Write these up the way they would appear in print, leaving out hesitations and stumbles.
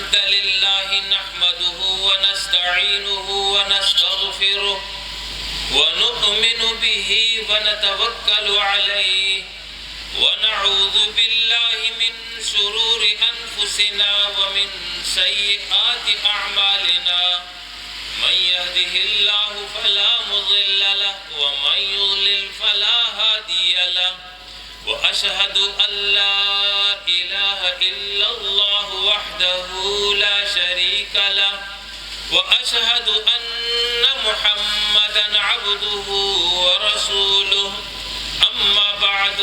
الحمد لله نحمده ونستعينه ونستغفره ونؤمن به ونتوكل عليه ونعوذ بالله من شرور أنفسنا ومن سيئات أعمالنا من يهده الله فلا مضل له ومن يضلل فلا هادي له وأشهد أن لا إله إلا الله وحده لا شريك له وأشهد أن محمدا عبده ورسوله أما بعد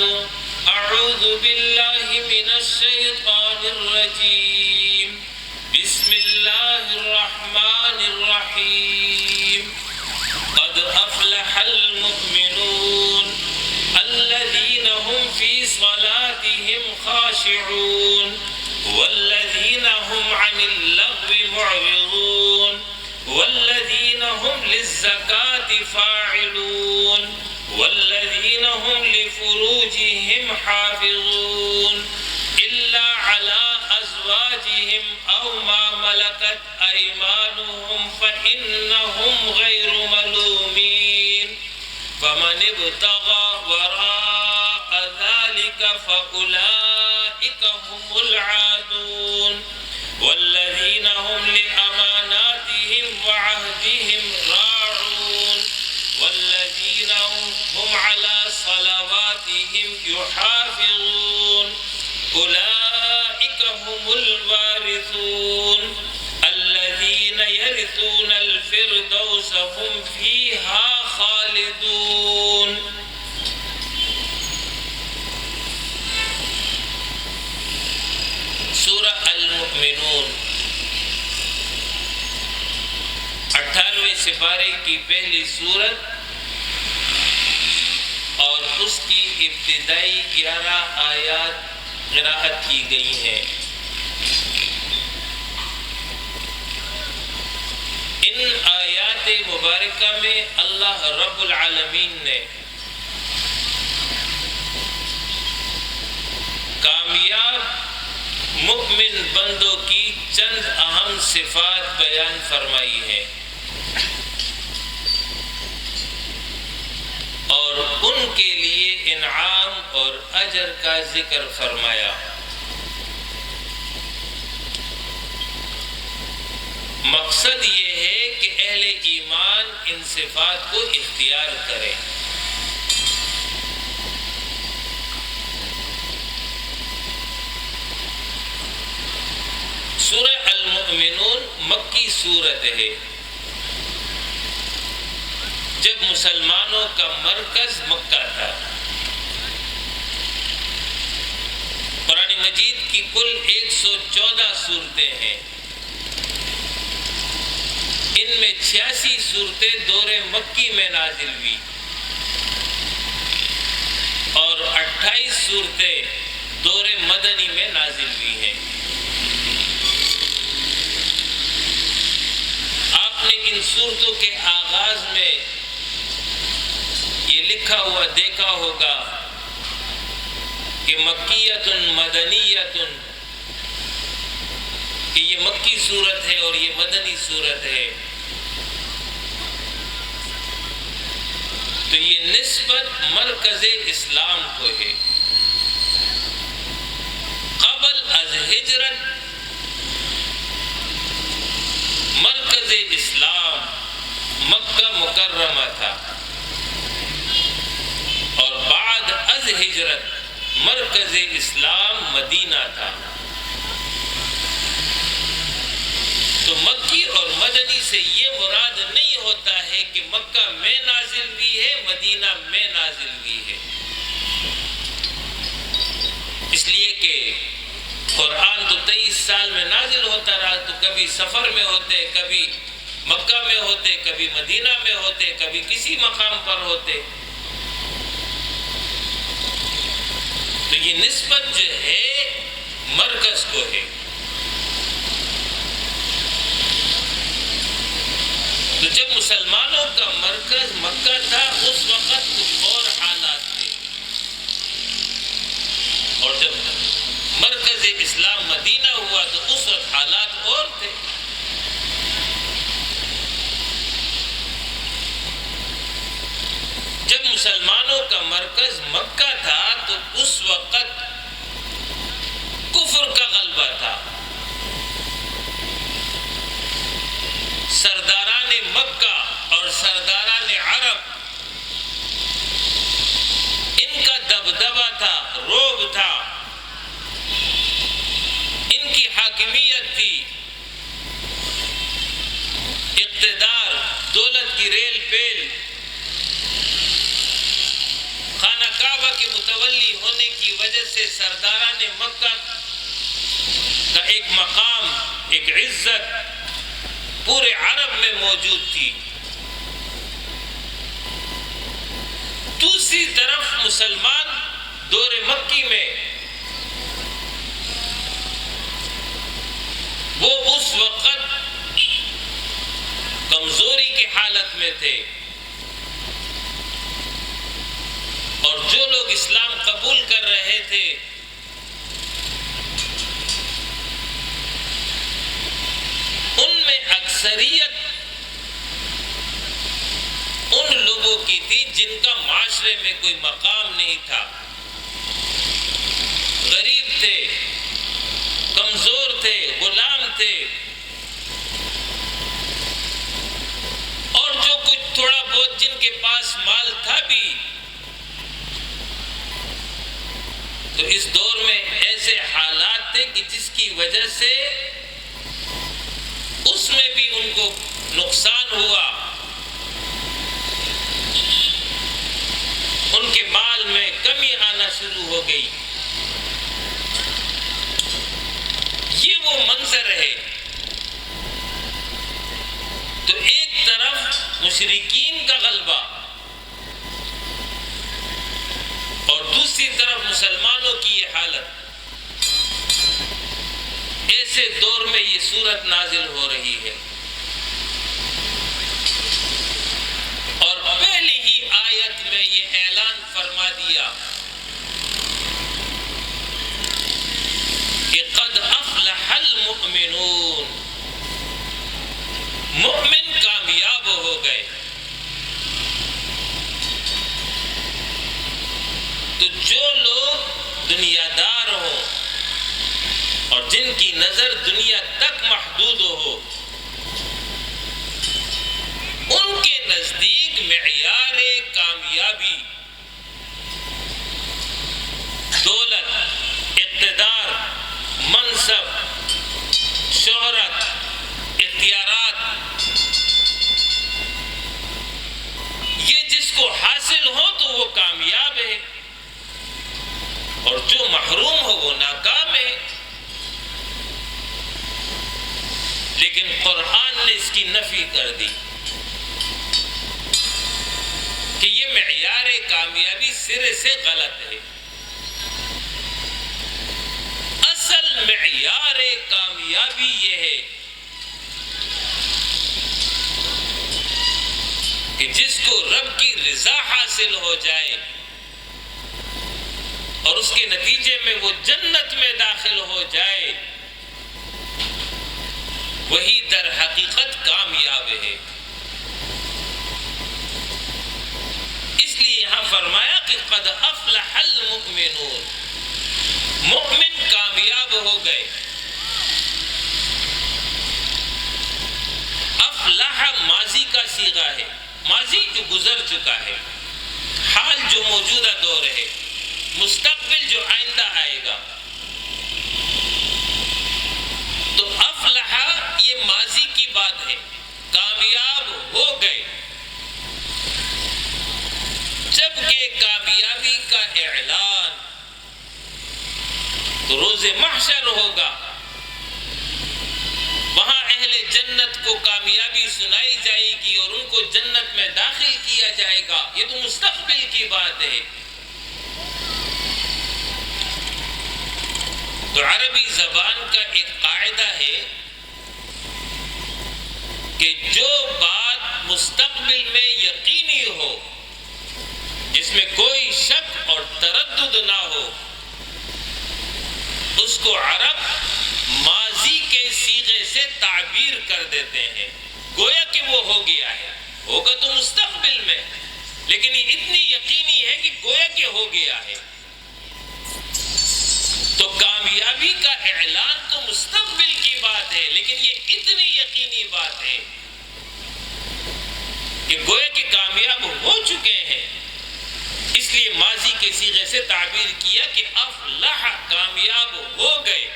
أعوذ بالله من الشيطان الرجيم بسم الله الرحمن الرحيم قد أفلح المؤمنون الذين هم في صلاتهم خاشعون والذين هم عن اللغو معرضون والذين هم للزكاة فاعلون والذين هم لفروجهم حافظون إلا على أزواجهم أو ما ملكت أيمانهم فإنهم غير ملومين فمن ابتغى وراء ذلك فأولئك هم العادون والذين هم لأماناتهم وعهدهم راعون والذين هم على صلواتهم يحافظون أولئك هم الوارثون الذين يرثون الفردوس هم فيها خالدون. سورہ المؤمنون 18ویں سپارے کی پہلی سورت اور اس کی ابتدائی 11 آیات قراءت کی گئی ہیں. ان آیات مبارکہ میں اللہ رب العالمین نے کامیاب مؤمن بندوں کی چند اہم صفات بیان فرمائی ہیں اور ان کے لیے انعام اور اجر کا ذکر فرمایا. مقصد یہ ہے کہ اہل ایمان ان صفات کو اختیار کریں. سورہ المؤمنون مکی سورت ہے. جب مسلمانوں کا مرکز مکہ تھا. قرآن مجید کی کل 114 سورتیں ہیں. ان میں 86 سورتیں دور مکی میں نازل ہوئی اور 28 سورتیں دور مدنی میں نازل ہوئی ہیں. آپ نے ان سورتوں کے آغاز میں یہ لکھا ہوا دیکھا ہوگا کہ مکیۃ مدنیۃ، کہ یہ مکی سورت ہے اور یہ مدنی سورت ہے. تو یہ نسبت مرکز اسلام کو ہے. قبل از ہجرت مرکز اسلام مکہ مکرمہ تھا اور بعد از ہجرت مرکز اسلام مدینہ تھا. تو مکی اور مدنی سے یہ مراد نہیں ہوتا ہے کہ مکہ میں نازل ہوئی ہے مدینہ میں نازل ہوئی ہے. اس لیے کہ قرآن تو 23 سال میں نازل ہوتا رہا. تو کبھی سفر میں ہوتے، کبھی مکہ میں ہوتے، کبھی مدینہ میں ہوتے، کبھی کسی مقام پر ہوتے. تو یہ نسبت جو ہے مرکز کو ہے. تو جب مسلمانوں کا مرکز مکہ تھا اس وقت کچھ اور حالات تھے، اور جب مرکز اسلام مدینہ ہوا تو اس وقت حالات اور مرکز مکہ تھا تو اس وقت کفر کا غلبہ تھا. سرداران مکہ اور سرداران عرب ان کا دبدبہ تھا، رعب تھا، ان کی حاکمیت تھی، اقتدار، دولت کی ریل پیل، خانہ کعبہ کے متولی ہونے کی وجہ سے سرداران مکہ کا ایک مقام، ایک عزت پورے عرب میں موجود تھی. دوسری طرف مسلمان دور مکی میں وہ اس وقت کمزوری کی حالت میں تھے، اور جو لوگ اسلام قبول کر رہے تھے ان میں اکثریت ان لوگوں کی تھی جن کا معاشرے میں کوئی مقام نہیں تھا، غریب تھے، کمزور تھے، غلام تھے، اور جو کچھ تھوڑا بہت جن کے پاس مال تھا بھی. تو اس دور میں ایسے حالات تھے کہ جس کی وجہ سے اس میں بھی ان کو نقصان ہوا، ان کے مال میں کمی آنا شروع ہو گئی. یہ وہ منظر ہے. تو ایک طرف مشرکین کا غلبہ اور دوسری طرف مسلمانوں کی یہ حالت. ایسے دور میں یہ سورت نازل ہو رہی ہے، اور پہلی ہی آیت میں یہ اعلان فرما دیا کہ قد افلح المؤمنون، مؤمن کامیاب ہو گئے. تو جو لوگ دنیا دار ہوں اور جن کی نظر دنیا تک محدود ہو، ان کے نزدیک معیار کامیابی دولت، اقتدار، منصب، شہرت، اختیارات، یہ جس کو حاصل ہو تو وہ کامیاب ہے، اور جو محروم ہو وہ ناکام ہے. لیکن قرآن نے اس کی نفی کر دی کہ یہ معیار کامیابی سرے سے غلط ہے. اصل معیار کامیابی یہ ہے کہ جس کو رب کی رضا حاصل ہو جائے اور اس کے نتیجے میں وہ جنت میں داخل ہو جائے، وہی در حقیقت کامیاب ہے. اس لیے یہاں فرمایا کہ قد افلح المؤمنون، مؤمن کامیاب ہو گئے. افلح ماضی کا صیغہ ہے، ماضی جو گزر چکا ہے، حال جو موجودہ دور ہے، مستقبل جو آئندہ آئے گا. تو افلح یہ ماضی کی بات ہے، کامیاب ہو گئے. جبکہ کامیابی کا اعلان تو روز محشر ہوگا، وہاں اہل جنت کو کامیابی سنائی جائے گی اور ان کو جنت میں داخل کیا جائے گا. یہ تو مستقبل کی بات ہے. تو عربی زبان کا ایک قاعدہ ہے کہ جو بات مستقبل میں یقینی ہو، جس میں کوئی شک اور تردد نہ ہو، اس کو عرب ماضی کے صیغے سے تعبیر کر دیتے ہیں، گویا کہ وہ ہو گیا ہے. ہوگا تو مستقبل میں، لیکن یہ اتنی یقینی ہے کہ گویا کہ ہو ہو گیا ہے. تو کامیابی کا اعلان تو مستقبل کی بات ہے، لیکن یہ اتنی یقینی بات ہے کہ گویا کہ کامیاب ہو چکے ہیں. اس لیے ماضی کے صیغے سے تعبیر کیا کہ افلح، کامیاب ہو گئے،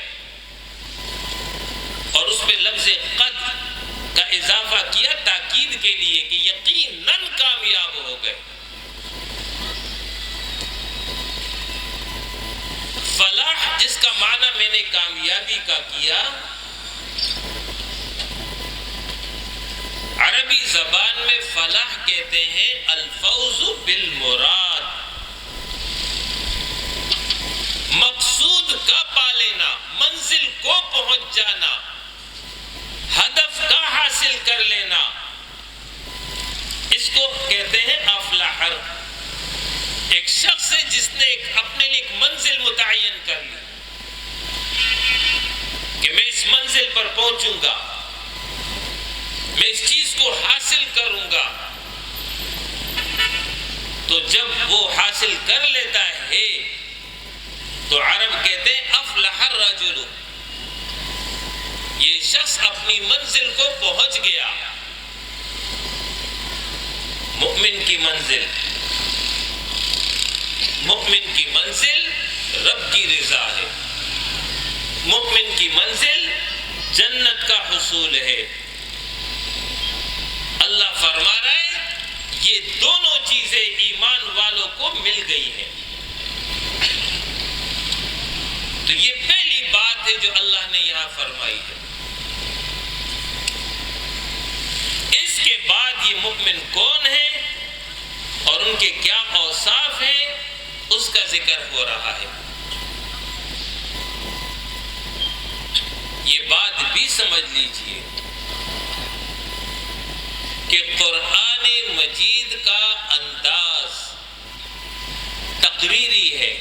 اور اس پہ لفظ قد کا اضافہ کیا تاکید کے لیے کہ یقیناً کامیاب ہو گئے. فلاح جس کا معنی میں نے کامیابی کا کیا، عربی زبان میں فلاح کہتے ہیں الفوز بالمراد، مقصود کا پا لینا، منزل کو پہنچ جانا، ہدف کا حاصل کر لینا، اس کو کہتے ہیں افلاح. ایک شخص ہے جس نے اپنے لیے ایک منزل متعین کر لی کہ میں اس منزل پر پہنچوں گا، میں اس چیز کو حاصل کروں گا. تو جب وہ حاصل کر لیتا ہے تو عرب کہتے ہیں افلح الرجل، یہ شخص اپنی منزل کو پہنچ گیا. مؤمن کی منزل، مؤمن کی منزل رب کی رضا ہے، مؤمن کی منزل جنت کا حصول ہے. اللہ فرما رہا ہے یہ دونوں چیزیں ایمان والوں کو مل گئی ہیں. تو یہ پہلی بات ہے جو اللہ نے یہاں فرمائی ہے. اس کے بعد یہ مؤمن کون ہے اور ان کے کیا اوصاف ہیں اس کا ذکر ہو رہا ہے. یہ بات بھی سمجھ لیجئے کہ قرآن مجید کا انداز تقریری ہے،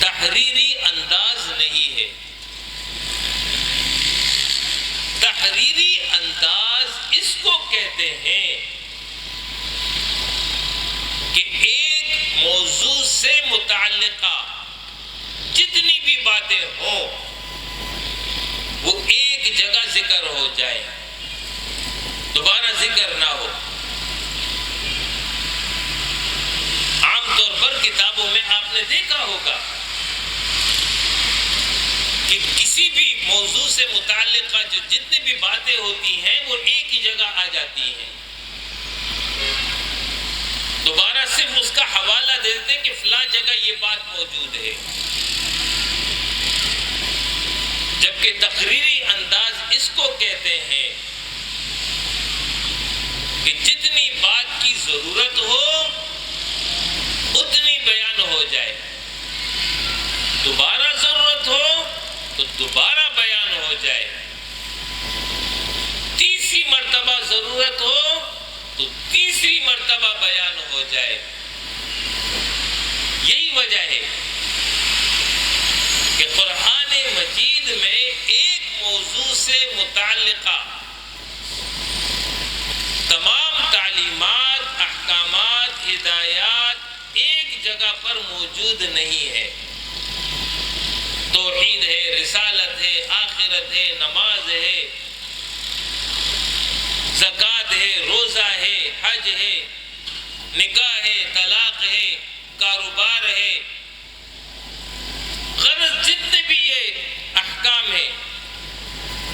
تحریری انداز نہیں ہے. تحریری انداز اس کو کہتے ہیں کہ ایک موضوع سے متعلقہ جتنی بھی باتیں ہوں وہ ایک جگہ ذکر ہو جائے، دوبارہ ذکر نہ ہو. عام طور پر کتابوں میں آپ نے دیکھا ہوگا کہ کسی بھی موضوع سے متعلقہ جو جتنی بھی باتیں ہوتی ہیں وہ ایک ہی جگہ آ جاتی ہیں، دوبارہ صرف اس کا حوالہ دے دیتے ہیں کہ فلاں جگہ یہ بات موجود ہے. جبکہ تقریری انداز اس کو کہتے ہیں کہ جتنی بات کی ضرورت ہو اتنی بیان ہو جائے، دوبارہ ضرورت ہو تو دوبارہ بیان ہو جائے، تیسری مرتبہ ضرورت ہو تو تیسری مرتبہ بیان ہو جائے. یہی وجہ ہے کہ قرآن مجید میں ایک موضوع سے متعلقہ تمام تعلیمات، احکامات، ہدایات ایک جگہ پر موجود نہیں ہے. توحید ہے، رسالت ہے، آخرت ہے، نماز ہے، زکوٰۃ ہے، روزہ ہے، حج ہے، نکاح ہے، طلاق ہے، کاروبار ہے، غرض جتنے بھی یہ احکام ہیں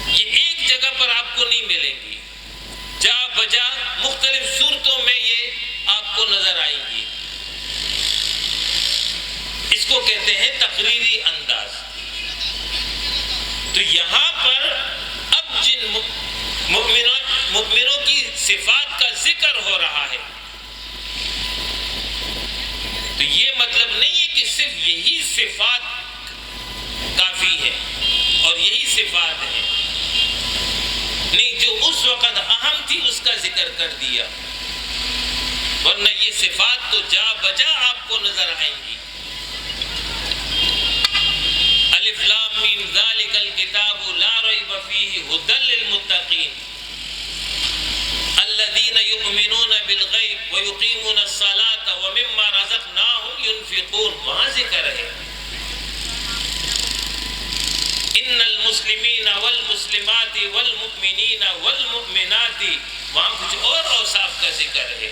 یہ ایک جگہ پر آپ کو نہیں ملیں گی، جا بجا مختلف صورتوں میں یہ آپ کو نظر آئیں گی. اس کو کہتے ہیں تقریری انداز. تو یہاں پر اب جن مؤمنوں کی صفات کا ذکر ہو رہا ہے تو یہ مطلب نہیں ہے کہ صرف یہی صفات کافی ہے اور یہی صفات ہے، نہیں، جو اس وقت اہم تھی اس کا ذکر کر دیا، ورنہ یہ صفات تو جا بجا آپ کو نظر آئیں گی. الف لام میم ذالک الکتاب لا ریب فیہ ھدی للمتقین الذین یؤمنون بالغیب ویقیمون الصلاة ومما رزقناہم وہاں ذکر ہے. ان المسلمین والمسلمات والمؤمنین والمؤمنات، وہاں کچھ اور اوصاف کا ذکر ہے.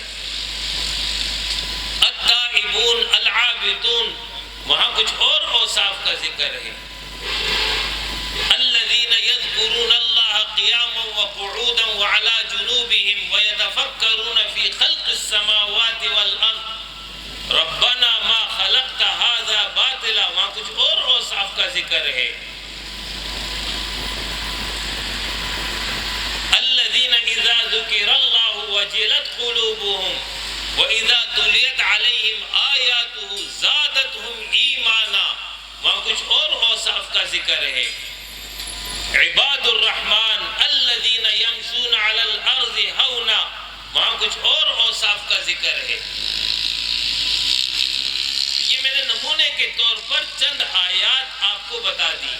التائبون العابدون، وہاں کچھ اور اوصاف کا ذکر ہے. الذين يذكرون الله قياما وقعودا وعلى جنوبهم ويتفكرون في خلق السماوات والارض ربنا ما خلقت هذا باطلا، وہاں کچھ اور اوصاف کا ذکر ہے. الذين اذا ذكر الله وجلت قلوبهم واذا تليت عليهم آياته زادتهم ایمانا، وہاں کچھ اور اوصاف کا ذکر ہے. عباد الرحمن الذین یمشون علی الارض ہونا، وہاں کچھ اور اوصاف کا ذکر ہے. یہ میں نے نمونے کے طور پر چند آیات آپ کو بتا دی.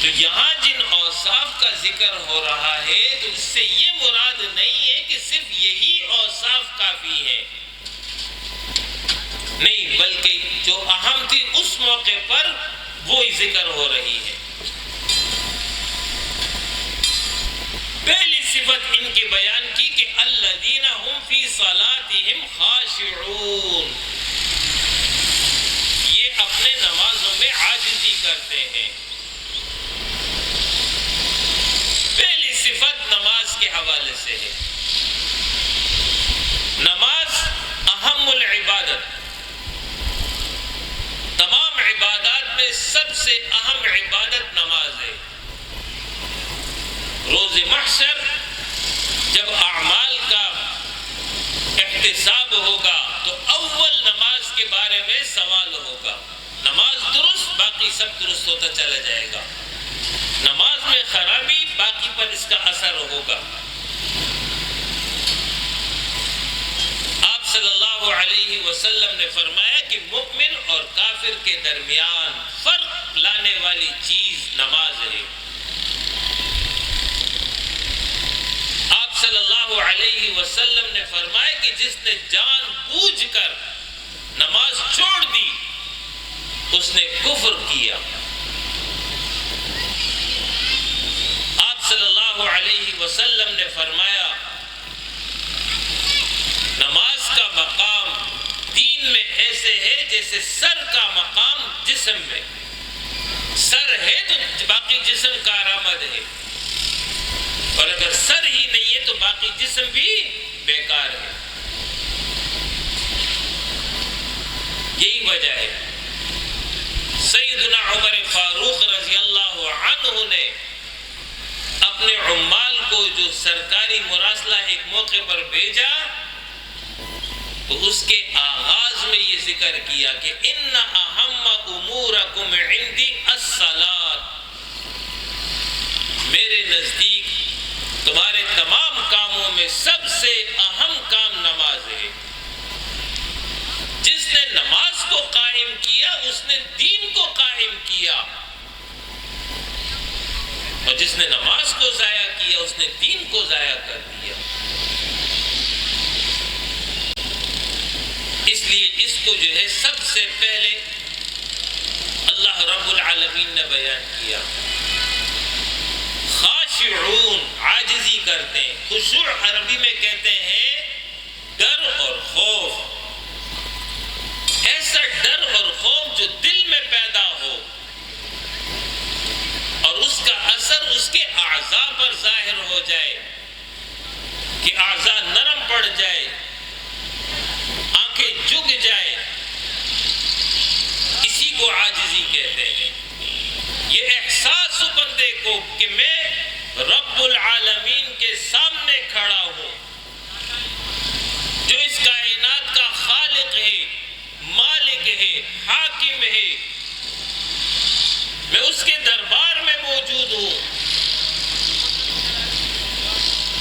تو یہاں جن اوصاف کا ذکر ہو رہا ہے تو اس سے یہ مراد نہیں ہے کہ صرف یہی اوصاف کافی ہے، نہیں، بلکہ جو اہم تھی اس موقع پر وہی ذکر ہو رہی ہے. پہلی صفت ان کی بیان کی کہ الذین هم فی صلاتهم خاشعون، یہ اپنے نمازوں میں عاجزی کرتے ہیں. پہلی صفت نماز کے حوالے سے ہے. نماز اہم العبادت، تمام عبادات میں سب سے اہم عبادت نماز ہے. روز محشر جب اعمال کا احتساب ہوگا تو اول نماز کے بارے میں سوال ہوگا. نماز درست، باقی سب درست ہوتا چلا جائے گا. نماز میں خرابی، باقی پر اس کا اثر ہوگا. آپ صلی اللہ علیہ وسلم نے فرمایا کہ مومن اور کافر کے درمیان فرق لانے والی چیز نماز ہے. آپ صلی اللہ علیہ وسلم نے فرمایا کہ جس نے جان بوجھ کر نماز چھوڑ دی اس نے کفر کیا. آپ صلی اللہ علیہ وسلم نے فرمایا نماز کا مقام دین میں ایسے ہے جیسے سر کا مقام جسم میں. سر ہے تو باقی جسم کارآمد ہے، اور اگر سر ہی نہیں ہے تو باقی جسم بھی بیکار ہے. یہی وجہ ہے سیدنا عمر فاروق رضی اللہ عنہ نے اپنے عمال کو جو سرکاری مراسلہ ایک موقع پر بھیجا تو اس کے آغاز میں یہ ذکر کیا کہ ان اہم امورکم عندی الصلاۃ، میرے نزدیک تمہارے تمام کاموں میں سب سے اہم کام نماز ہے. جس نے نماز کو قائم کیا اس نے دین کو قائم کیا، اور جس نے نماز کو ضائع کیا اس نے دین کو ضائع کر دیا. اس لیے اس کو جو ہے سب سے پہلے اللہ رب العالمین نے بیان کیا. خاشعون، عاجزی کرتے ہیں. خشوع عربی میں کہتے ہیں ڈر اور خوف. ایسا ڈر اور خوف جو دل میں پیدا ہو اور اس کا اثر اس کے اعضاء پر ظاہر ہو جائے، کہ اعضاء نرم پڑ جائے، آنکھیں جھک جائے، اسی کو عاجزی کہتے ہیں. یہ احساس ہو بندے کو کہ میں رب العالمین کے سامنے کھڑا ہوں، جو اس کائنات کا خالق ہے، مالک ہے، حاکم ہے. میں اس کے دربار میں موجود ہوں.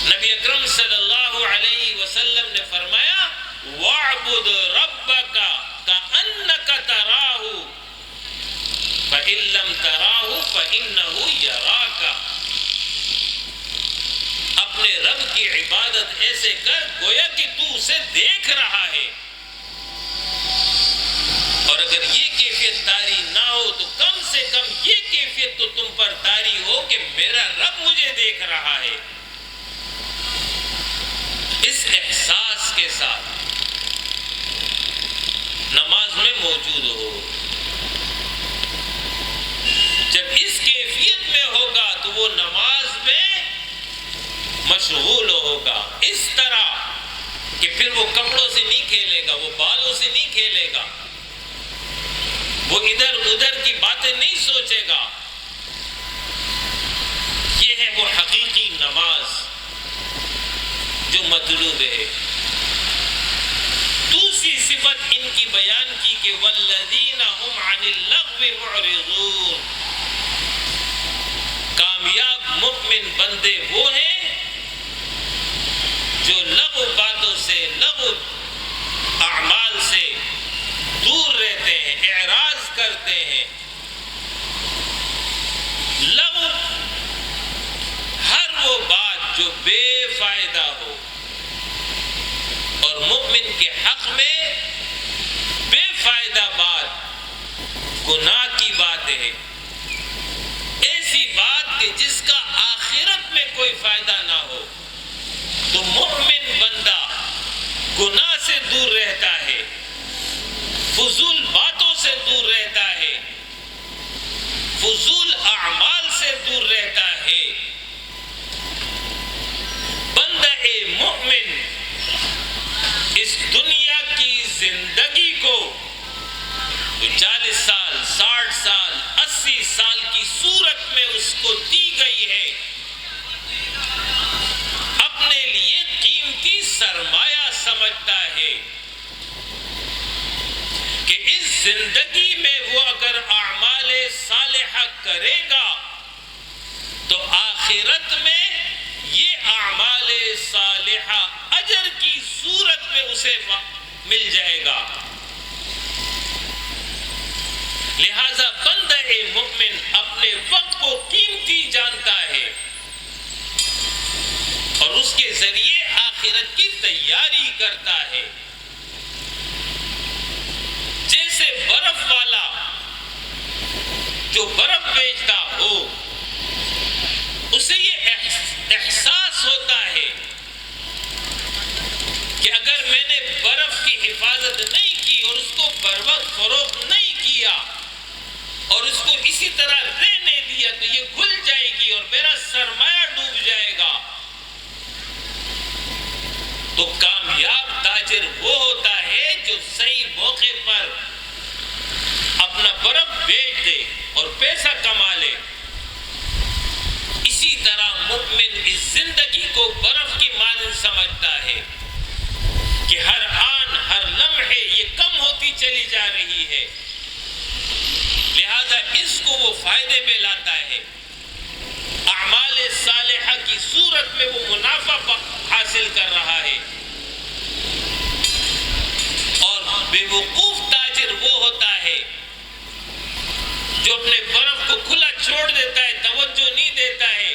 نبی اکرم صلی اللہ علیہ وسلم نے فرمایا وَاعْبُدْ رَبَّكَ كَأَنَّكَ تَرَاهُ فَإِن لَّمْ تَرَاهُ فَإِنَّهُ يَرَاكَ. اپنے رب کی عبادت ایسے کر گویا کہ تو اسے دیکھ رہا ہے. اگر یہ کیفیت طاری نہ ہو تو کم سے کم یہ کیفیت تو تم پر طاری ہو کہ میرا رب مجھے دیکھ رہا ہے. اس احساس کے ساتھ نماز میں موجود ہو. جب اس کیفیت میں ہوگا تو وہ نماز میں مشغول ہوگا اس طرح کہ پھر وہ کپڑوں سے نہیں کھیلے گا، وہ بالوں سے نہیں کھیلے گا، وہ ادھر ادھر کی باتیں نہیں سوچے گا. یہ ہے وہ حقیقی نماز جو مطلوب ہے. دوسری صفت ان کی بیان کی کہ والذین هم عن اللغو معرضون. کامیاب مؤمن بندے وہ ہیں جو لغو باتوں سے، لغو اعمال سے دور رہتے ہیں، اعراض کرتے ہیں. لغو ہر وہ بات جو بے فائدہ ہو، اور مؤمن کے حق میں بے فائدہ بات گناہ کی بات ہے. ایسی بات کہ جس کا آخرت میں کوئی فائدہ نہ ہو. تو مؤمن بندہ گناہ سے دور رہتا ہے، فضول باتوں سے دور رہتا ہے، فضول اعمال سے دور رہتا ہے. بندہ مومن اس دنیا کی زندگی کو 40 سال، 60 سال، 80 سال کی صورت میں اس کو دی گئی ہے، اپنے لیے قیمتی سرمایہ سمجھتا ہے کہ اس زندگی میں وہ اگر اعمال صالحہ کرے گا تو آخرت میں یہ اعمال صالحہ اجر کی صورت میں اسے مل جائے گا. لہذا بندہ مومن اپنے وقت کو قیمتی جانتا ہے اور اس کے ذریعے آخرت کی تیاری کرتا ہے. جیسے برف والا جو برف بیچتا ہو، اسے یہ احساس ہوتا ہے کہ اگر میں نے برف کی حفاظت نہیں کی اور اس کو بر وقت فروخت نہیں کیا اور اس کو اسی طرح رہنے دیا تو یہ گھل جائے گی اور میرا سرمایہ ڈوب جائے گا. تو کامیاب تاجر وہ ہوتا ہے جو صحیح موقع پر اپنا برف بیچ دے اور پیسہ کما لے. اسی طرح مؤمن اس زندگی کو برف کی مانند سمجھتا ہے کہ ہر آن ہر لمحے یہ کم ہوتی چلی جا رہی ہے، لہذا اس کو وہ فائدے میں لاتا ہے. اعمال صالحہ کی صورت میں وہ منافع حاصل کر رہا ہے. اور بے وقوف تاجر وہ ہوتا ہے جو اپنے برف کو کھلا چھوڑ دیتا ہے، توجہ نہیں دیتا ہے،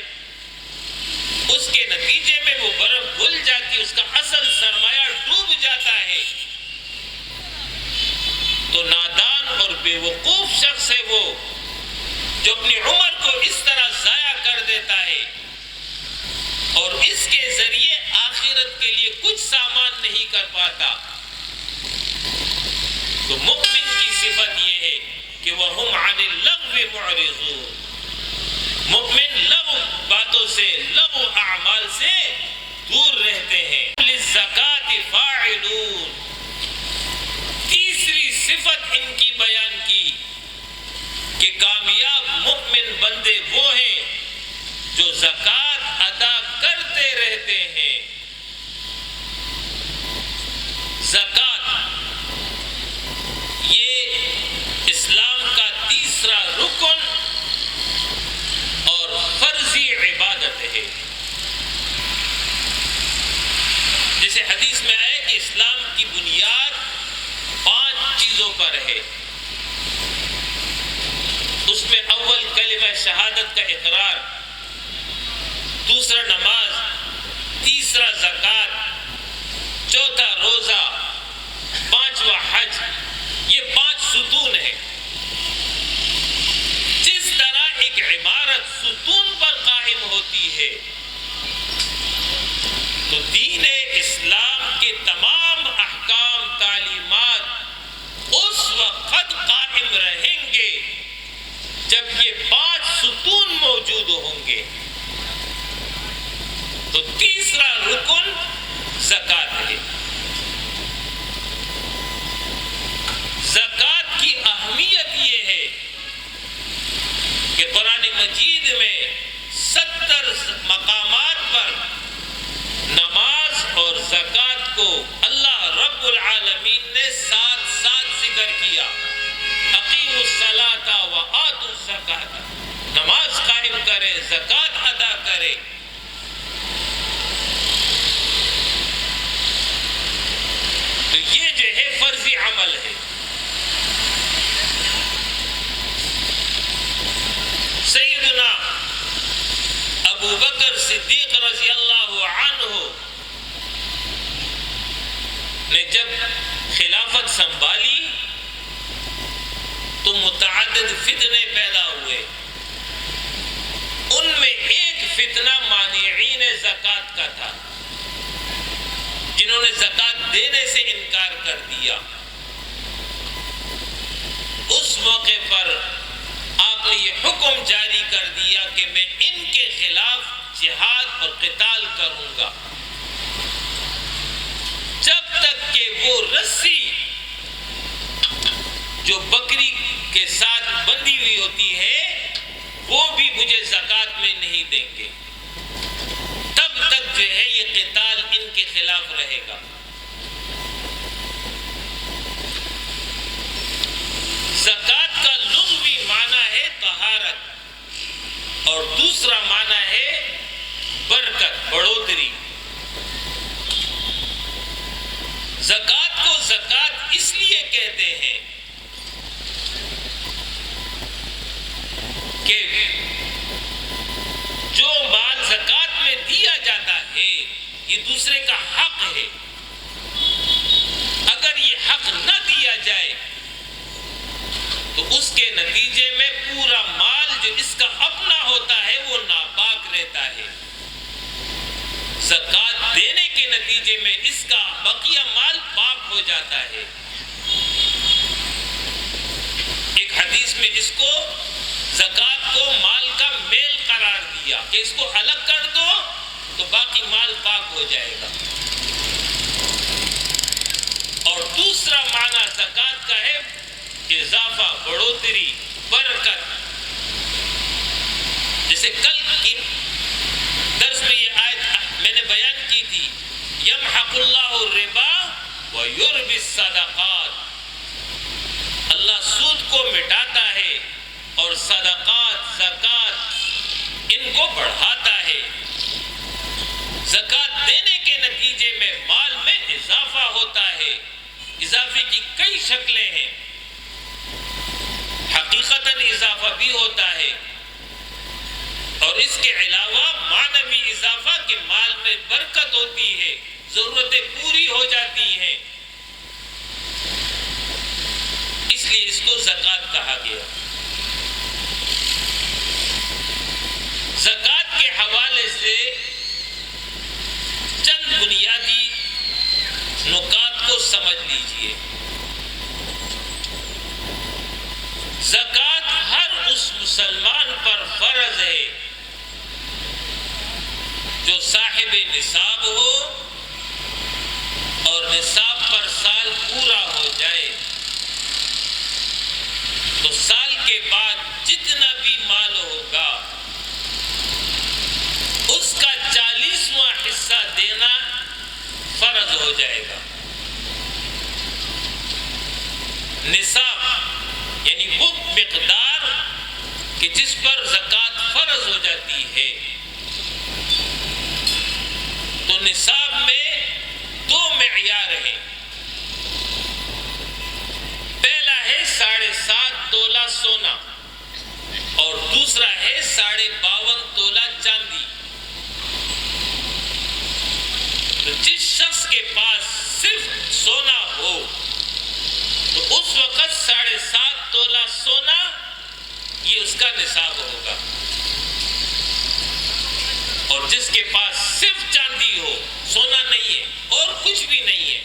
اس کے نتیجے میں وہ برف گھل جاتی، اس کا اصل سرمایہ ڈوب جاتا ہے. تو نادان اور بے وقوف شخص ہے وہ جو اپنی عمر کو اس طرح ضائع کر دیتا ہے اور اس کے ذریعے آخرت کے لیے کچھ سامان نہیں کر پاتا. تو مؤمن کی صفت یہ ہے کہ وَهُمْ عَنِ اللَّغْوِ مُعْرِضُونَ. مؤمن لغو باتوں سے، لغو اعمال سے دور رہتے ہیں. لِلزَّكَاةِ فَاعِلُونَ. تیسری صفت ان کی بیان کی کہ کامیاب مؤمن بندے وہ ہیں جو زکوٰۃ ادا کرتے رہتے ہیں. زکوٰۃ یہ اسلام کا تیسرا رکن اور فرضی عبادت ہے. جیسے حدیث میں آئے کہ اسلام کی بنیاد 5 چیزوں پر ہے. اس میں اول کلمہ شہادت کا اقرار، دوسرا نماز، تیسرا زکوٰۃ، چوتھا روزہ، پانچواں حج. یہ 5 ستون تو تیسرا رکن زکوٰۃ ہے. زکوٰۃ کی اہمیت یہ ہے کہ قرآن مجید میں 70 مقامات پر نماز اور زکوٰۃ کو اللہ رب العالمین نے ساتھ ساتھ ذکر کیا. اقیموا الصلاۃ وآتوا الزکاۃ، نماز قائم کرے، زکوٰۃ ادا کرے. تو یہ جو ہے فرضی عمل ہے. سیدنا ابو بکر صدیق رضی اللہ عنہ نے جب خلافت سنبھالی تو متعدد فتنے پیدا ہوئے. ان میں ایک فتنہ مانعین زکوٰۃ کا تھا، جنہوں نے زکوٰۃ دینے سے انکار کر دیا. اس موقع پر آپ نے یہ حکم جاری کر دیا کہ میں ان کے خلاف جہاد اور قتال کروں گا جب تک کہ وہ رسی جو بکری کے ساتھ بندھی ہوئی ہوتی ہے وہ بھی مجھے زکوٰۃ میں نہیں دیں گے. تب تک جو ہے یہ قتال ان کے خلاف رہے گا. زکوٰۃ کا لغوی معنی ہے طہارت اور دوسرا معنی ہے برکت، بڑھوتری. زکوٰۃ کو زکوٰۃ اس لیے کہتے ہیں کہ جو مال زکوٰۃ میں دیا جاتا ہے یہ دوسرے کا حق ہے. اگر یہ حق نہ دیا جائے تو اس کے نتیجے میں پورا مال جو اس کا اپنا ہوتا ہے وہ ناپاک رہتا ہے. زکوٰۃ دینے کے نتیجے میں اس کا بقیہ مال پاک ہو جاتا ہے. ایک حدیث میں اس کو زکوٰۃ کو مال کا میل قرار دیا کہ اس کو الگ کر دو تو باقی مال پاک ہو جائے گا. اور دوسرا معنی زکوٰۃ کا ہے اضافہ، بڑھوتری، برکت. جیسے کل کی درس میں یہ آیت میں نے بیان کی تھی، یمحق اللہ الربا ویربی الصدقات، اللہ سود کو مٹاتا ہے اور صدقات، زکوٰۃ ان کو بڑھاتا ہے. زکوٰۃ دینے کے نتیجے میں مال میں اضافہ ہوتا ہے. اضافے کی کئی شکلیں ہیں، حقیقتاً اضافہ بھی ہوتا ہے اور اس کے علاوہ معنوی اضافہ کہ مال میں برکت ہوتی ہے، ضرورتیں پوری ہو جاتی ہیں. اس لیے اس کو زکوٰۃ کہا گیا. زکوٰۃ کے حوالے سے چند بنیادی نکات کو سمجھ لیجئے. زکوٰۃ ہر اس مسلمان پر فرض ہے جو صاحب نصاب ہو اور نصاب پر سال پورا ہو جائے تو سال کے بعد جتنا بھی مال ہوگا اس کا 40واں حصہ دینا فرض ہو جائے گا. نصاب یعنی وہ مقدار کہ جس پر زکوٰۃ فرض ہو جاتی ہے. تو نصاب میں 2 معیار ہیں. پہلا ہے 7.5 تولہ سونا اور دوسرا ہے 52.5 تولہ چاندی. تو جس شخص کے پاس صرف سونا ہو تو اس وقت 7.5 تولہ سونا یہ اس کا نصاب ہوگا، اور جس کے پاس صرف چاندی ہو، سونا نہیں ہے اور کچھ بھی نہیں ہے،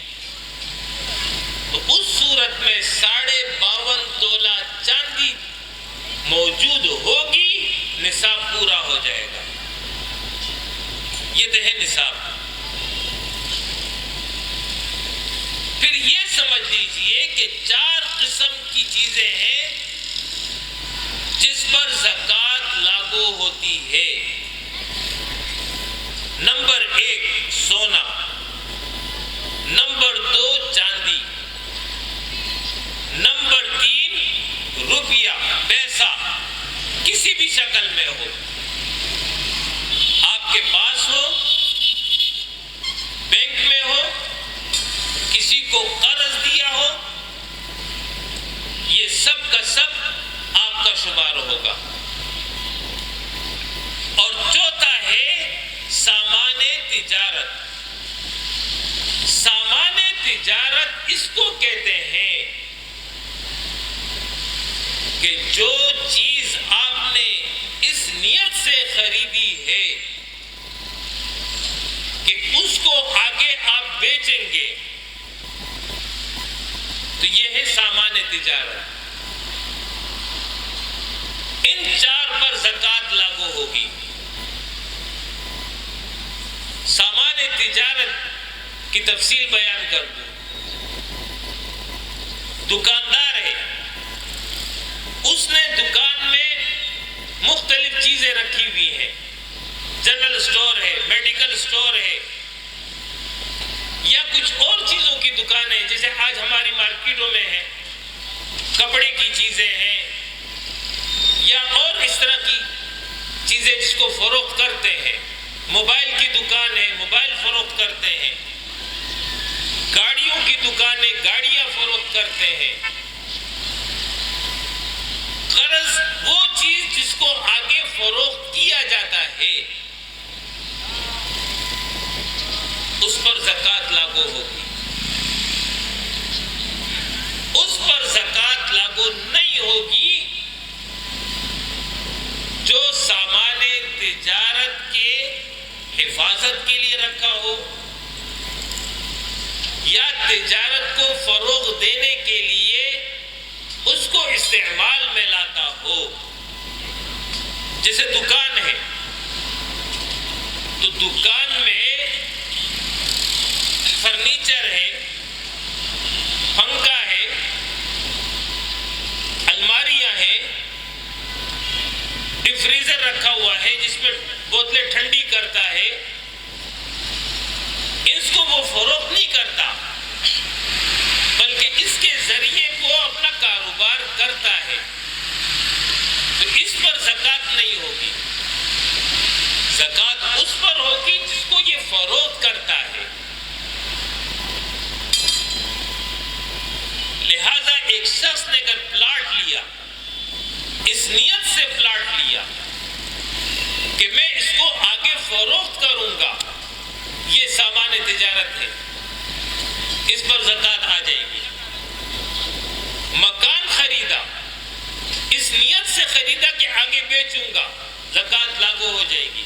تو اس صورت میں 52.5 تولہ چاندی موجود ہوگی، نصاب پورا ہو جائے گا. یہ تو ہے نصاب. پھر یہ سمجھ لیجئے کہ 4 قسم کی چیزیں ہیں جس پر زکوٰۃ لاگو ہوتی ہے. نمبر 1 سونا، نمبر 2 چاندی، نمبر 3 روپیہ پیسہ کسی بھی شکل میں ہو، آپ کے پاس ہو، بینک میں ہو، کسی کو قرض دیا ہو، یہ سب کا سب آپ کا شمار ہوگا. اور چوتھا ہے سامان تجارت. سامان تجارت اس کو کہتے ہیں کہ جو چیز آپ نے اس نیت سے خریدی ہے کہ اس کو آگے آپ بیچیں گے، تو یہ ہے سامان تجارت. ان 4 پر زکوٰۃ لاگو ہوگی. سامان تجارت کی تفصیل بیان کر دوں. دکاندار ہے، اس نے دکان میں مختلف چیزیں رکھی ہوئی ہیں، جنرل سٹور ہے، میڈیکل سٹور ہے، یا کچھ اور چیزوں کی دکانیں جیسے آج ہماری مارکیٹوں میں ہیں، کپڑے کی چیزیں ہیں یا اور اس طرح کی چیزیں جس کو فروخت کرتے ہیں. موبائل کی دکان ہے، موبائل فروخت کرتے ہیں. گاڑیوں کی دکانیں، گاڑیاں فروخت کرتے ہیں. قرض وہ چیز جس کو آگے فروخت کیا جاتا ہے، اس پر زکوٰۃ لاگو ہوگی. اس پر زکوٰۃ لاگو نہیں ہوگی جو سامان تجارت کے حفاظت کے لیے رکھا ہو یا تجارت کو فروغ دینے کے لیے اس کو استعمال میں لاتا ہو. جیسے دکان ہے تو دکان میں فرنیچر ہے، پنکھا ہے، الماریاں ہیں، ڈیپ فریزر رکھا ہوا ہے جس میں بوتلیں ٹھنڈی کرتا ہے. اس کو وہ فروخت نہیں کرتا بلکہ اس کے ذریعے وہ اپنا کاروبار کرتا ہے، تو اس پر زکوٰۃ نہیں ہوگی. زکوٰۃ اس پر ہوگی جس کو یہ فروخت کرتا ہے. لہذا ایک شخص نے اگر پلاٹ لیا، اس نیت سے پلاٹ لیا کہ میں اس کو آگے فروخت کروں گا، یہ سامان تجارت ہے، اس پر زکوٰۃ آ جائے گی. مکان خریدا، اس نیت سے خریدا کہ آگے بیچوں گا، زکوٰۃ لاگو ہو جائے گی.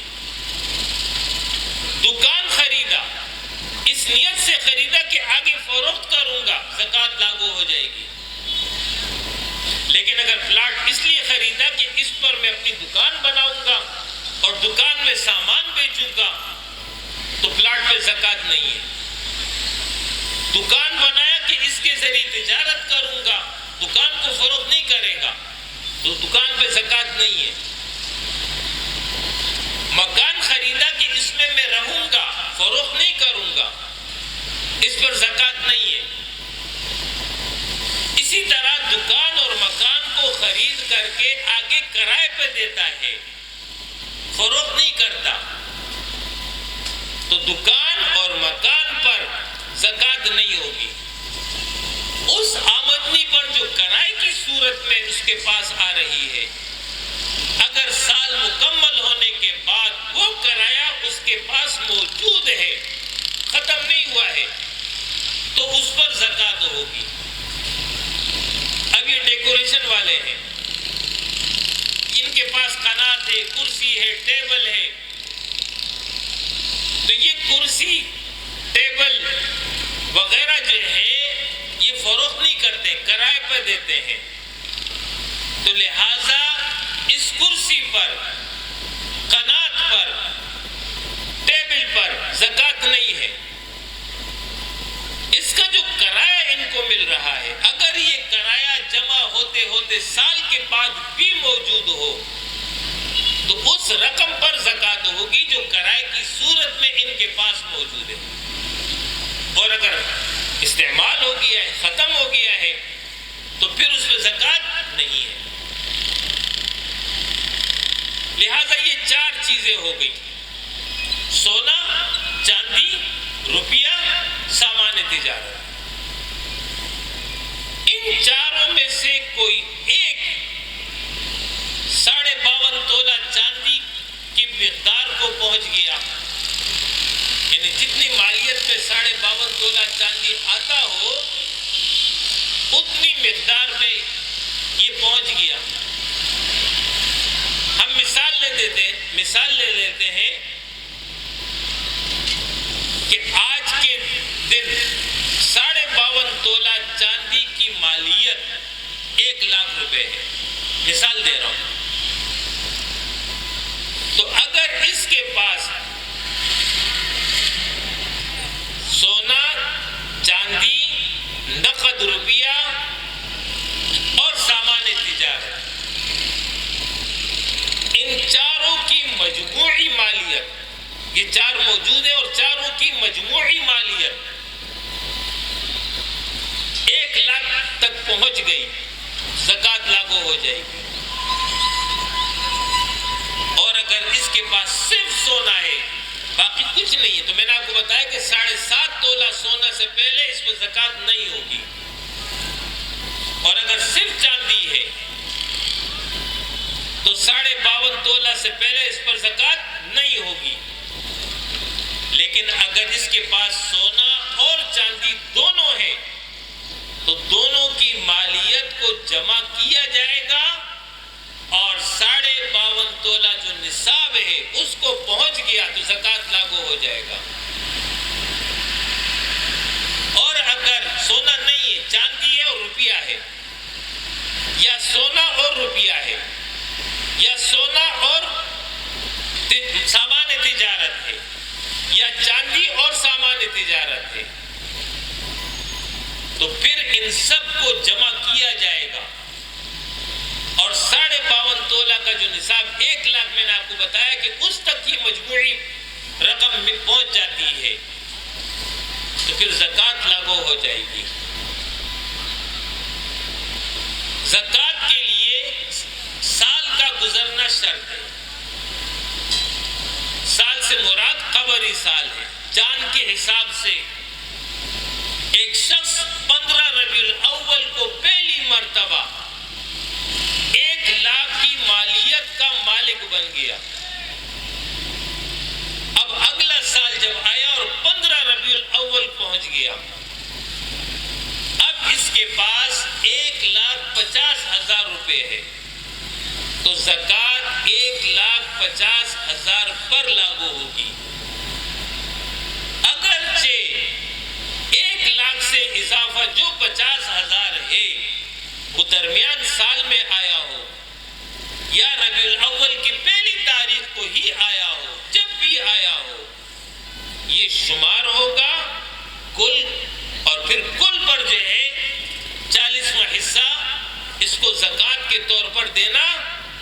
دکان خریدا، اس نیت سے خریدا کہ آگے فروخت کروں گا، زکوٰۃ لاگو ہو جائے گی. لیکن اگر پلاٹ اس لیے خریدا کہ اس پر میں اپنی دکان بناؤں گا اور دکان میں سامان بیچوں گا، تو پلاٹ پہ زکوٰۃ نہیں ہے. دکان بنایا کہ اس کے ذریعے تجارت کروں گا، دکان کو فروخت نہیں کرے گا، تو دکان پہ زکوٰۃ نہیں ہے. مکان خریدا کہ اس میں رہوں گا، فروخت نہیں کروں گا، اس پر زکوٰۃ نہیں ہے. اسی طرح دکان اور مکان کو خرید کر کے آگے کرائے پہ دیتا ہے، فروخت نہیں کرتا، تو دکان اور مکان پر زکوٰۃ نہیں ہوگی. اس آمدنی پر جو کرائے کی صورت میں اس کے پاس آ رہی ہے، اگر سال مکمل ہونے کے بعد وہ کرایہ اس کے پاس موجود ہے، ختم نہیں ہوا ہے، تو اس پر زکوٰۃ ہوگی. اب یہ ڈیکوریشن والے ہیں، ان کے پاس قنات ہے، کرسی ہے، ٹیبل ہے، تو یہ کرسی، ٹیبل وغیرہ جو ہے یہ فروخت نہیں کرتے، کرائے پہ دیتے ہیں. تو لہذا اس کرسی پر، قنات پر، ٹیبل اس رقم پر زکات ہوگی جو کرائے کی صورت میں ان کے پاس موجود ہے، اور اگر استعمال ہو گیا ہے، ختم ہو گیا ہے، تو پھر اس پہ زکات نہیں ہے۔ لہذا یہ چار چیزیں ہو گئی: سونا، چاندی، روپیہ، سامان تجارت۔ ان چاروں میں سے کوئی ایک 52.5 تولہ چاندی کی مقدار کو پہنچ گیا، یعنی جتنی مالیت میں 52.5 تولہ چاندی آتا ہو اتنی مقدار میں یہ پہنچ گیا۔ ہم مثال لے لیتے ہیں کہ آج کے دن 52.5 تولہ چاندی کی مالیت 1,00,000 روپے ہے، مثال دے رہا ہوں۔ تو اگر اس کے پاس سونا، چاندی، نقد روپیہ اور سامان تجارت، ان چاروں کی مجموعی مالیت، یہ چار موجود ہیں اور چاروں کی مجموعی مالیت 1,00,000 تک پہنچ گئی، زکوٰۃ لاگو ہو جائے گی۔ اور اگر اس کے پاس صرف سونا ہے، باقی کچھ نہیں ہے، تو میں نے آپ کو بتایا کہ 7.5 تولہ سونا سے پہلے اس پر زکوٰۃ نہیں ہوگی، اور اگر صرف چاندی ہے تو 52.5 تولہ سے پہلے اس پر زکوٰۃ نہیں ہوگی۔ لیکن اگر اس کے پاس سونا اور چاندی دونوں ہیں تو دونوں کی مالیت کو جمع کیا جائے گا، اور 52.5 تولہ جو نصاب ہے اس کو پہنچ گیا تو زکوٰۃ لاگو ہو جائے گا۔ اور اگر سونا نہیں ہے، چاندی ہے اور روپیہ ہے، یا سونا اور روپیہ ہے، یا سونا اور سامان تجارت ہے، یا چاندی اور سامان تجارت ہے، تو پھر ان سب کو جمع کیا جائے گا، اور 52.5 تولہ کا جو نصاب 1,00,000 میں نے آپ کو بتایا کہ اس تک یہ مجموعی رقم میں پہنچ جاتی ہے، تو پھر زکوٰۃ لاگو ہو جائے گی۔ زکوٰۃ کے لیے سال کا گزرنا شرط ہے۔ سال سے مراد قمری سال ہے۔ چاند کے حساب سے ایک شخص 15 ربیع الاول کو پہلی مرتبہ 1,00,000 کی مالیت کا مالک بن گیا۔ اب اگلا سال جب آیا اور 15 ربیع الاول پہنچ گیا، اب اس کے پاس 1,50,000 روپے ہے، تو زکوٰۃ 1,50,000 پر لاگو ہوگی۔ اگرچہ 1,00,000 سے اضافہ جو 50,000 ہے وہ درمیان سال میں آیا ہو یا ربیع الاول کی پہلی تاریخ کو ہی آیا ہو، جب بھی آیا ہو، یہ شمار ہوگا کل، اور پھر کل پر جو ہے 40واں حصہ اس کو زکوٰۃ کے طور پر دینا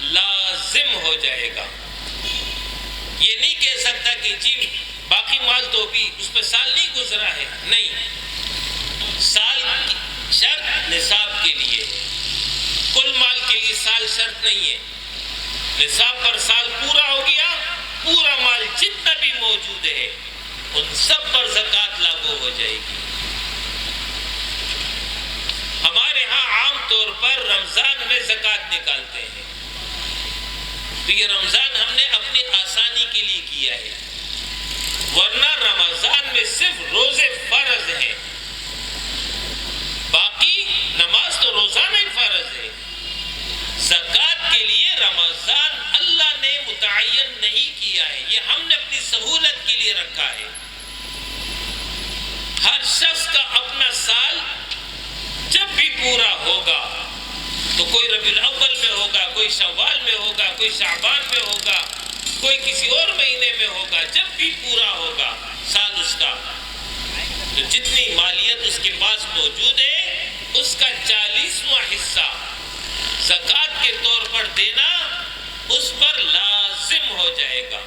لازم ہو جائے گا۔ یہ نہیں کہہ سکتا کہ جی باقی مال تو بھی اس پہ سال نہیں گزرا ہے، نہیں، سال کی شرط نصاب کے لیے، کل مال کے لیے سال شرط نہیں ہے۔ نصاب پر سال پورا ہو گیا، پورا مال جتنا بھی موجود ہے ان سب پر زکوٰۃ لاگو ہو جائے گی۔ ہمارے ہاں عام طور پر رمضان میں زکوٰۃ نکالتے ہیں، تو یہ رمضان ہم نے اپنی آسانی کے لیے کیا ہے، ورنہ رمضان میں صرف روزے فرض ہیں، باقی نماز تو روزانہ ہی فرض ہے۔ زکوٰۃ کے لیے رمضان اللہ نے متعین نہیں کیا ہے، یہ ہم نے اپنی سہولت کے لیے رکھا ہے۔ ہر شخص کا اپنا سال جب بھی پورا ہوگا، تو کوئی ربیع الاول میں ہوگا، کوئی شوال میں ہوگا، کوئی شعبان میں ہوگا، کوئی کسی اور مہینے میں ہوگا، جب بھی پورا ہوگا سال اس کا، تو جتنی مالیت اس کے پاس موجود ہے اس کا 40واں حصہ زکوٰۃ کے طور پر دینا اس پر لازم ہو جائے گا۔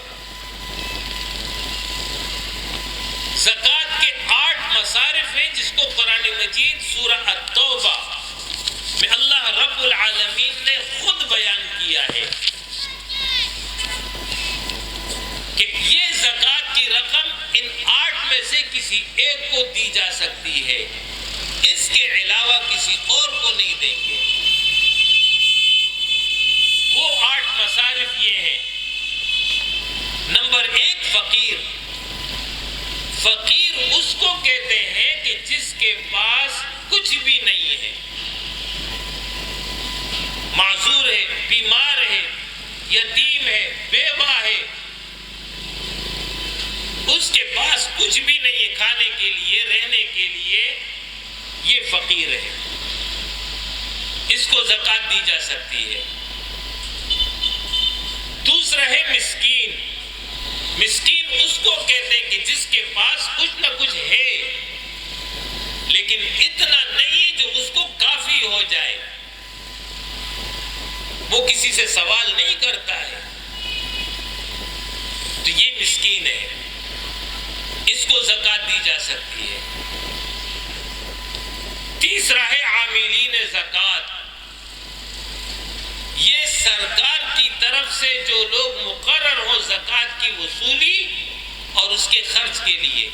زکوٰۃ کے 8 مصارف ہیں جس کو قرآن مجید سورہ التوبہ میں اللہ رب العالمین نے خود بیان کیا ہے کہ یہ زکوٰۃ کی رقم ان 8 میں سے کسی ایک کو دی جا سکتی ہے، اس کے علاوہ کسی اور کو نہیں دیں گے۔ وہ 8 مصارف یہ ہیں۔ نمبر 1، فقیر۔ فقیر اس کو کہتے ہیں کہ جس کے پاس کچھ بھی نہیں ہے، معذور ہے، بیمار ہے، یتیم ہے، بیوہ ہے، اس کے پاس کچھ بھی نہیں ہے کھانے کے لیے، رہنے کے لیے، یہ فقیر ہے، اس کو زکوٰۃ دی جا سکتی ہے۔ دوسرا ہے مسکین۔ مسکین اس کو کہتے ہیں کہ جس کے پاس کچھ نہ کچھ ہے لیکن اتنا نہیں جو اس کو کافی ہو جائے، وہ کسی سے سوال نہیں کرتا ہے، تو یہ مسکین ہے، اس کو زکوٰۃ دی جا سکتی ہے۔ تیسرا ہے عاملین زکوٰۃ۔ یہ سرکار کی طرف سے جو لوگ مقرر ہوں زکوٰۃ کی وصولی اور اس کے خرچ کے لیے،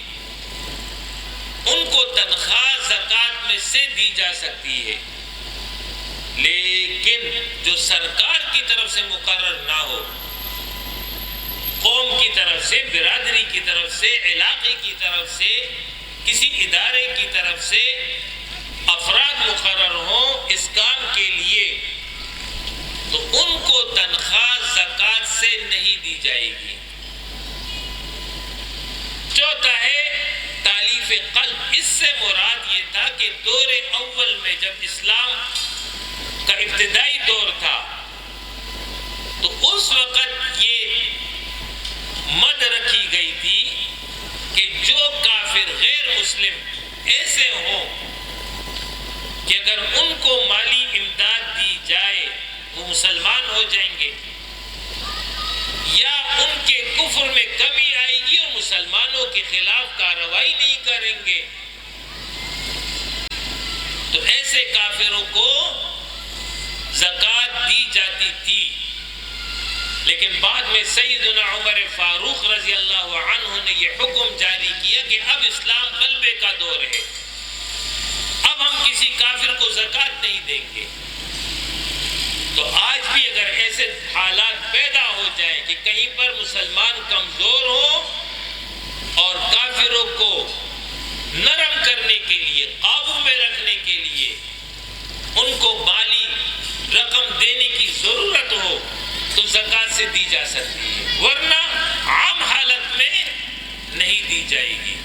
ان کو تنخواہ زکوٰۃ میں سے دی جا سکتی ہے، لیکن جو سرکار کی طرف سے مقرر نہ ہو، قوم کی طرف سے، برادری کی طرف سے، علاقے کی طرف سے، کسی ادارے کی طرف سے افراد مقرر ہوں اس کام کے لیے، تو ان کو تنخواہ زکوٰۃ سے نہیں دی جائے گی۔ چوتھا ہے تالیف قلب۔ اس سے مراد یہ تھا کہ دور اول میں جب اسلام کا ابتدائی دور تھا تو اس وقت یہ مد رکھی گئی تھی کہ جو کافر غیر مسلم ایسے ہوں کہ اگر ان کو مالی امداد دی جائے وہ مسلمان ہو جائیں گے، یا ان کے کفر میں کمی آئے گی اور مسلمانوں کے خلاف کارروائی نہیں کریں گے، تو ایسے کافروں کو زکوٰۃ دی جاتی تھی۔ لیکن بعد میں سیدنا عمر فاروق رضی اللہ عنہ نے یہ حکم جاری کیا کہ اب اسلام غلبے کا دور ہے، اب ہم کسی کافر کو زکوٰۃ نہیں دیں گے۔ تو آج بھی اگر ایسے حالات پیدا ہو جائیں کہ کہیں پر مسلمان کمزور ہوں اور کافروں کو نرم کرنے کے لیے، قابو میں رکھنے کے لیے ان کو مالی رقم دینے کی ضرورت ہو تو زکوٰۃ سے دی جا سکتی ہے، ورنہ عام حالت میں نہیں دی جائے گی۔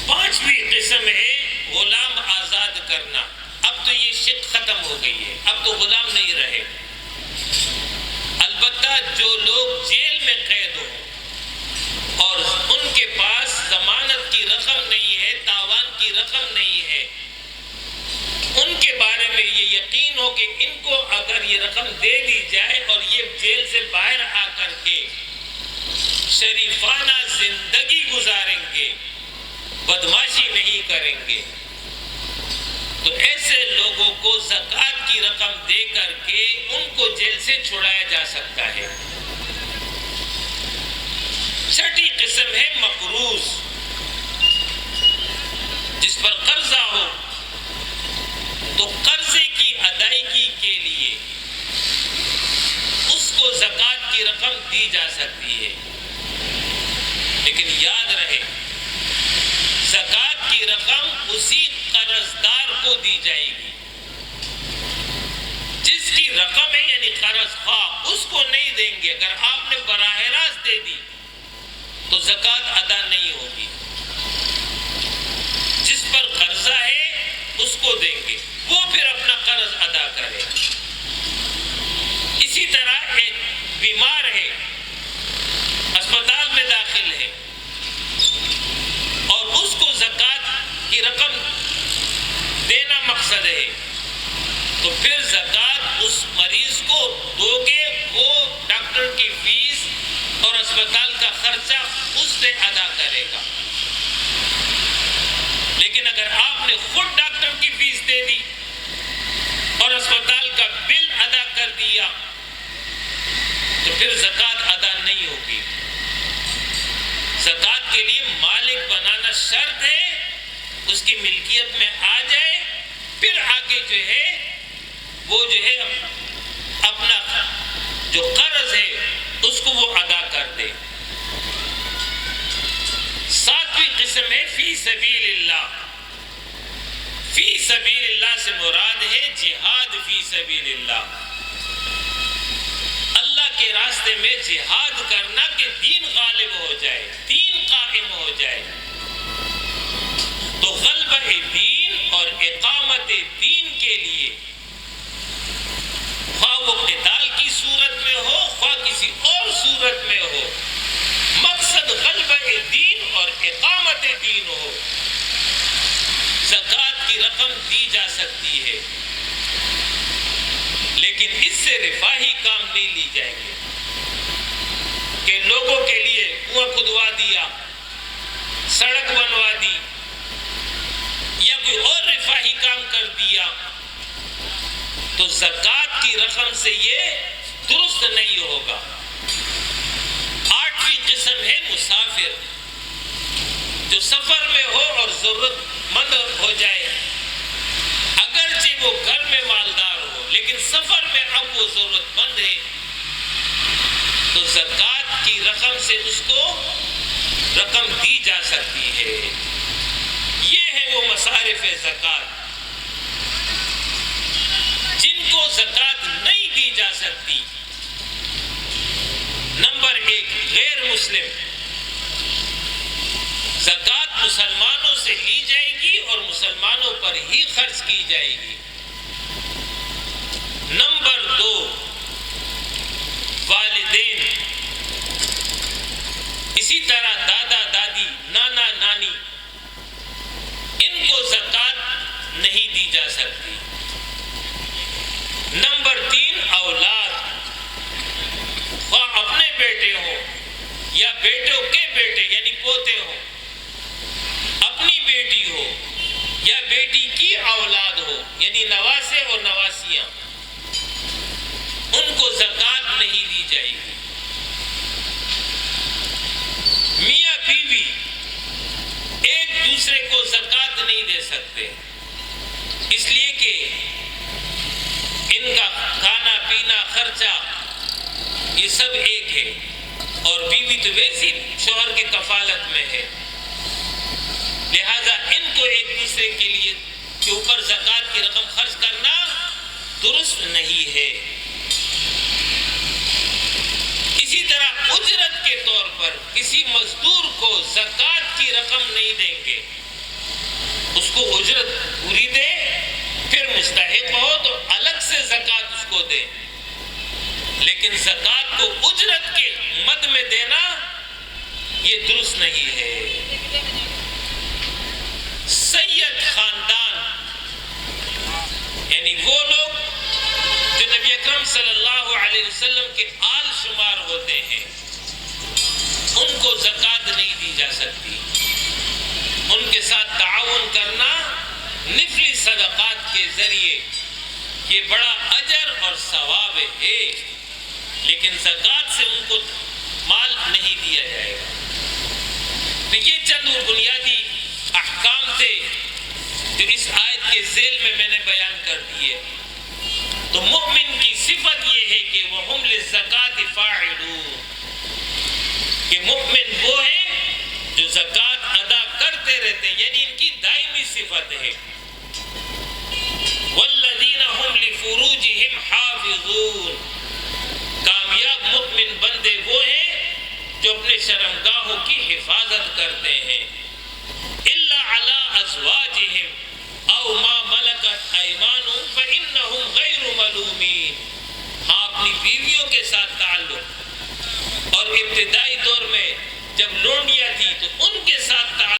5ویں قسم ہے غلام آزاد کرنا۔ اب تو یہ شک ختم ہو گئی ہے، اب تو غلام نہیں رہے۔ البتہ جو لوگ جیل میں قید ہوں اور ان کے پاس ضمانت کی رقم نہیں ہے، تاوان کی رقم نہیں ہے، ان کے بارے میں یہ یقین ہو کہ ان کو اگر یہ رقم دے دی جائے اور یہ جیل سے باہر آ کر کے شریفانہ زندگی گزاریں گے، بدماشی نہیں کریں گے، تو ایسے لوگوں کو زکوٰۃ کی رقم دے کر کے ان کو جیل سے چھڑایا جا سکتا ہے۔ 6ٹھی قسم ہے مقروض، جس پر قرضہ ہو تو قرضے کی ادائیگی کے لیے اس کو زکوٰۃ کی رقم دی جا سکتی ہے، لیکن یاد رہے زکوٰۃ کی رقم اسی قرضدار کو دی جائے گی جس کی رقم ہے، یعنی قرض خواہ، اس کو نہیں دیں گے۔ اگر آپ نے براہ راست دے دی تو زکوٰۃ ادا نہیں ہوگی، جس پر قرضہ ہے اس کو دیں گے، وہ پھر اپنا قرض ادا کرے۔ اسی طرح ایک بیمار ہے، اسپتال میں داخل ہے اور اس کو زکوٰۃ کی رقم دینا مقصد ہے، تو پھر زکوٰۃ اس مریض کو دو گے، وہ پھر زکوٰۃ ادا نہیں ہوگی. زکوٰۃ کے لیے مالک بنانا شرط ہے، اس کی ملکیت میں آ جائے، پھر آگے جو ہے وہ جو ہے اپنا جو قرض ہے اس کو وہ ادا کر دے. ساتویں قسم ہے فی سبیل اللہ. فی سبیل اللہ سے مراد ہے جہاد فی سبیل اللہ، اللہ کے راستے میں جہاد کرنا کہ دین غالب ہو جائے، دین قائم ہو جائے. تو غلبہ دین اور اقامت دین کے لیے خواہ وہ قتال کی صورت میں ہو خواہ کسی اور صورت میں ہو، مقصد غلبہ دین اور اقامت دین ہو. زکوٰۃ کی رقم دی جا سکتی ہے، لیکن اس سے رفاہی کام نہیں لی جائیں گے کہ لوگوں کے لیے کنواں کھدوا دیا، سڑک بنوا دی یا کوئی اور رفاہی کام کر دیا. تو زکوٰۃ کی رقم سے یہ درست نہیں ہوگا. آٹھویں قسم ہے مسافر، جو سفر میں ہو اور ضرورت مند ہو جائے، اگرچہ وہ گھر میں مالدار ہو لیکن سفر میں اب وہ ضرورت مند ہے، تو زکوٰۃ کی رقم سے اس کو رقم دی جا سکتی ہے. یہ ہے وہ مصارف زکوٰۃ. جن کو زکوٰۃ نہیں دی جا سکتی، نمبر ایک غیر مسلم. زکوٰۃ مسلمانوں سے لی جائے گی اور مسلمانوں پر ہی خرچ کی جائے گی. نمبر دو والدین، اسی طرح دادا دادی، نانا نانی، ان کو زکوٰۃ نہیں دی جا سکتی. نمبر تین اولاد، خواہ اپنے بیٹے ہوں یا بیٹوں کے بیٹے یعنی پوتے ہوں، اپنی بیٹی ہو یا بیٹی کی اولاد ہو یعنی نواسے اور نواسیاں، ان کو زکوٰۃ نہیں دی جائے گی. میاں بیوی ایک دوسرے کو زکوٰۃ نہیں دے سکتے، اس لیے کہ ان کا کھانا پینا خرچہ یہ سب ایک ہے، اور بیوی تو ویسی شوہر کی کفالت میں ہے، لہذا ان کو ایک دوسرے کے لیے کے اوپر زکوٰۃ کی رقم خرچ کرنا درست نہیں ہے. اسی طرح اجرت کے طور پر کسی مزدور کو زکوٰۃ کی رقم نہیں دیں گے. اس کو اجرت پوری دے، پھر مستحق ہو تو الگ سے زکوٰۃ اس کو دے، لیکن زکوٰۃ کو اجرت کے مد میں دینا یہ درست نہیں ہے. سید خاندان یعنی وہ لوگ جو نبی اکرم صلی اللہ علیہ وسلم کے آل شمار ہوتے ہیں، ان کو زکوٰۃ نہیں دی جا سکتی. ان کے ساتھ تعاون کرنا نفلی صدقات کے ذریعے یہ بڑا اجر اور ثواب ہے، لیکن زکوٰۃ سے ان کو مال نہیں دیا جائے گا. تو یہ چند بنیادی احکام تھے جو اس آیت کے ذیل میں نے بیان کر دیے. تو مومن کی صفت یہ ہے کہ وَهُمْ لِلزَّكَاةِ فَاعِلُونَ، کہ مومن وہ ہے جو زکوٰۃ ادا کرتے رہتے ہیں، یعنی ان کی دائمی صفت ہے. وَالَّذِينَ هُمْ لِفُرُوجِهِمْ حَافِظُونَ، کامیاب مومن بندے وہ ہیں جو اپنے شرمگاہوں کی حفاظت کرتے ہیں. إِلَّا عَلَىٰ أَزْوَاجِهِمْ أَوْ مَا مَلَكَتْ أَيْمَانُهُمْ فَإِنَّهُمْ غَيْرُ مَلُومِينَ. ہاں اپنی بیویوں کے ساتھ تعلق، اور ابتدائی دور میں جب لونڈیاں